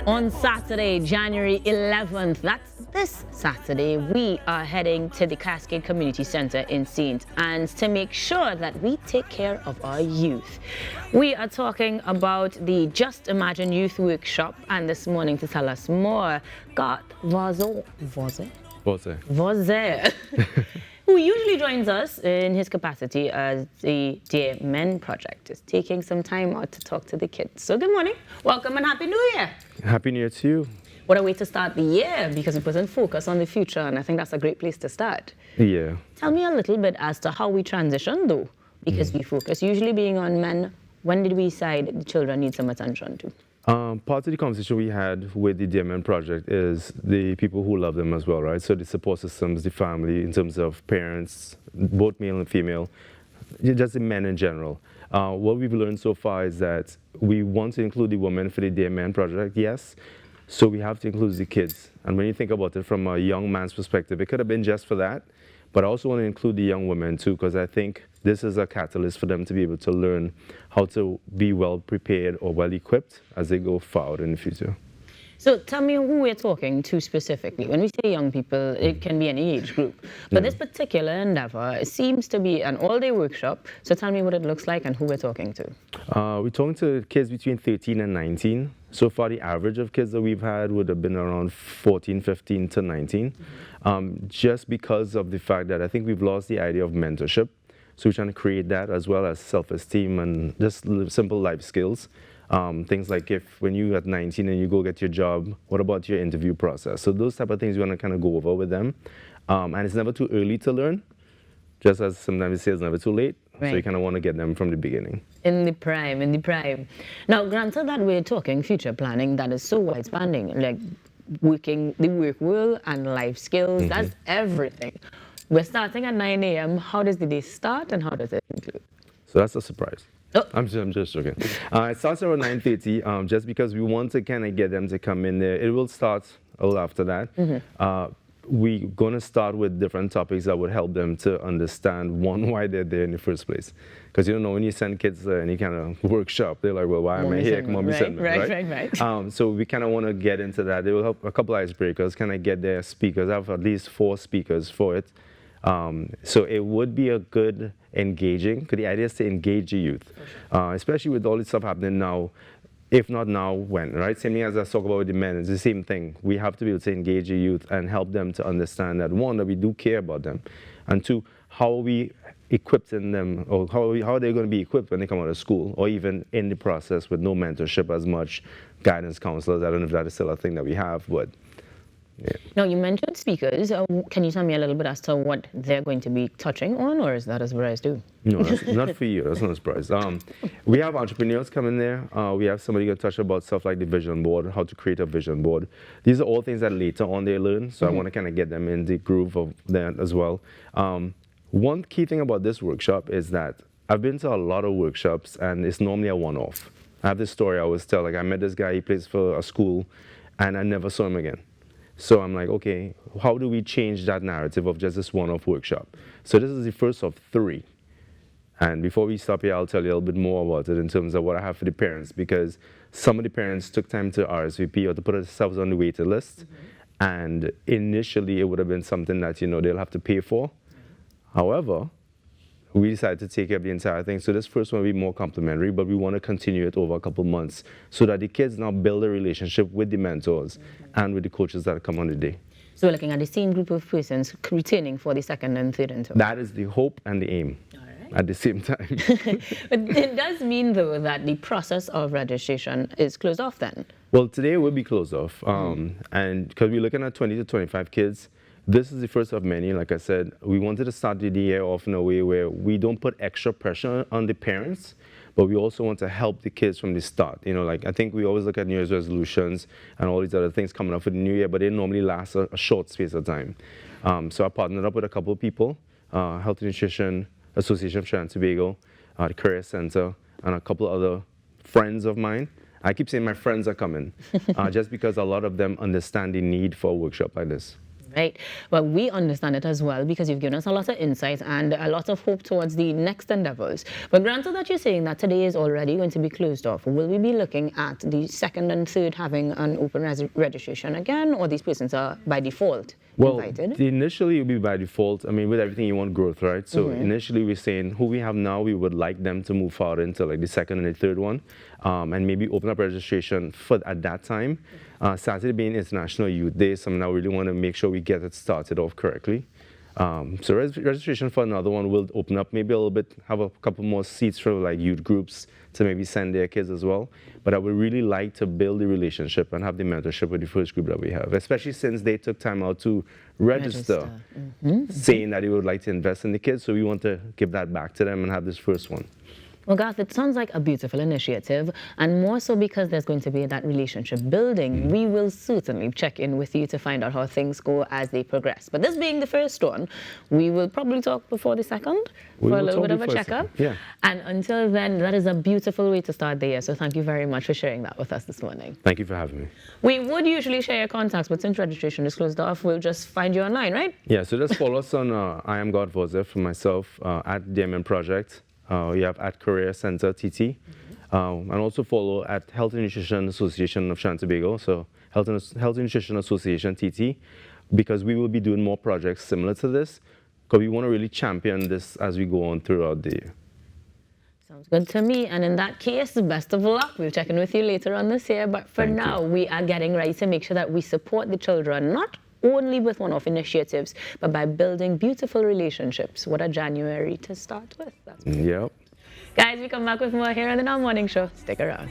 On Saturday, January 11th, that's this Saturday, we are heading to the Cascade Community Center in St. Anne's to make sure that we take care of our youth. We are talking about the Just Imagine Youth Workshop, and this morning to tell us more, Garth Voisin, who usually joins us in his capacity as the Dear Men Project, is taking some time out to talk to the kids. So good morning, welcome and Happy New Year. Happy New Year to you. What a way to start the year, because we put in focus on the future, and I think that's a great place to start. Yeah. Tell me a little bit as to how we transitioned though, because we focus usually being on men. When did we decide the children need some attention too? Part of the conversation we had with the Dear Men Project is the people who love them as well, right? So the support systems, the family, in terms of parents, both male and female, just the men in general. What we've learned so far is that we want to include the women for the Dear Men Project, yes. So we have to include the kids. And when you think about it from a young man's perspective, it could have been just for that. But I also want to include the young women too, because I think this is a catalyst for them to be able to learn how to be well prepared or well equipped as they go forward in the future. So tell me who we're talking to specifically. When we say young people, it can be any age group. But this particular endeavor seems to be an all-day workshop. So tell me what it looks like and who we're talking to. We're talking to kids between 13 and 19. So far, the average of kids that we've had would have been around 14, 15 to 19. Just because of the fact that I think we've lost the idea of mentorship. So we're trying to create that, as well as self-esteem and just simple life skills. Things like when you're at 19 and you go get your job, what about your interview process? So those type of things we want to kind of go over with them. And it's never too early to learn, just as sometimes we say it's never too late. Right. So you kind of want to get them from the beginning. In the prime. Now, granted that we're talking future planning that is so wide-spanning, like working the work world and life skills, that's everything. We're starting at 9 a.m. How does the day start and how does it conclude? So that's a surprise. Oh. I'm just joking. It starts around 9:30, just because we want to kind of get them to come in there. It will start a little after that. We're going to start with different topics that would help them to understand, one, why they're there in the first place. Because, you know, when you send kids to any kind of workshop, they're like, well, why am I here? Mommy sent me, right? So we kind of want to get into that. They will help a couple of icebreakers, kind of get their speakers. I have at least 4 speakers for it. So it would be a good engaging, because the idea is to engage the youth, especially with all this stuff happening now. If not now, when, right? Same thing as I talk about with the men, it's the same thing. We have to be able to engage the youth and help them to understand that, one, that we do care about them, and two, how are we equipping them, or how are they going to be equipped when they come out of school, or even in the process with no mentorship as much, guidance counselors. I don't know if that is still a thing that we have, but yeah. Now, you mentioned speakers. Can you tell me a little bit as to what they're going to be touching on, or is that a surprise too? No, that's not for you. That's not a surprise. We have entrepreneurs coming there. We have somebody going to touch about stuff like the vision board, how to create a vision board. These are all things that later on they learn, so I want to kind of get them in the groove of that as well. One key thing about this workshop is that I've been to a lot of workshops, and it's normally a one-off. I have this story I always tell. Like, I met this guy, he plays for a school, and I never saw him again. So I'm like, okay, how do we change that narrative of just this one-off workshop? So this is the first of 3. And before we stop here, I'll tell you a little bit more about it in terms of what I have for the parents, because some of the parents took time to RSVP or to put themselves on the waiting list. And initially, it would have been something that, you know, they'll have to pay for. However, we decided to take up the entire thing. So this first one will be more complimentary, but we want to continue it over a couple months so that the kids now build a relationship with the mentors and with the coaches that come on the day. So we're looking at the same group of persons returning for the second and third interval. That is the hope and the aim at the same time. But it does mean, though, that the process of registration is closed off then? Well, today will be closed off. And because we're looking at 20 to 25 kids, this is the first of many. Like I said, we wanted to start the year off in a way where we don't put extra pressure on the parents, but we also want to help the kids from the start. You know, like, I think we always look at New Year's resolutions and all these other things coming up for the new year, but they normally last a short space of time. So I partnered up with a couple of people, Health and Nutrition Association of Trinidad and Tobago, the Career Center, and a couple of other friends of mine. I keep saying my friends are coming, just because a lot of them understand the need for a workshop like this. Right. Well, we understand it as well because you've given us a lot of insight and a lot of hope towards the next endeavors. But granted that you're saying that today is already going to be closed off, will we be looking at the second and third having an open registration again, or these persons are by default invited? Initially it will be by default. I mean, with everything you want growth, right? So initially we're saying who we have now, we would like them to move forward into like the second and the third one, and maybe open up registration for at that time. Saturday being International Youth Day, so now we really want to make sure we get it started off correctly. So registration for another one will open up maybe a little bit, have a couple more seats for like youth groups to maybe send their kids as well. But I would really like to build the relationship and have the mentorship with the first group that we have, especially since they took time out to register. Saying that they would like to invest in the kids. So we want to give that back to them and have this first one. Well, Garth, it sounds like a beautiful initiative, and more so because there's going to be that relationship building. We will certainly check in with you to find out how things go as they progress. But this being the first one, we will probably talk before the second for a little bit of a checkup. Yeah. And until then, that is a beautiful way to start the year. So thank you very much for sharing that with us this morning. Thank you for having me. We would usually share your contacts, but since registration is closed off, we'll just find you online, right? Yeah, so just follow us on I am Garth Voisin for myself at DMM Project. We have at Career Center TT, and also follow at Health and Nutrition Association of Trinidad and Tobago, so Health and Nutrition Association TT, because we will be doing more projects similar to this, because we want to really champion this as we go on throughout the year. Sounds good to me. And in that case, best of luck. We'll check in with you later on this year. But for now, we are getting ready to make sure that we support the children, not only with one-off initiatives, but by building beautiful relationships. What a January to start with. Yep. Guys, we come back with more here on the Now Morning Show. Stick around.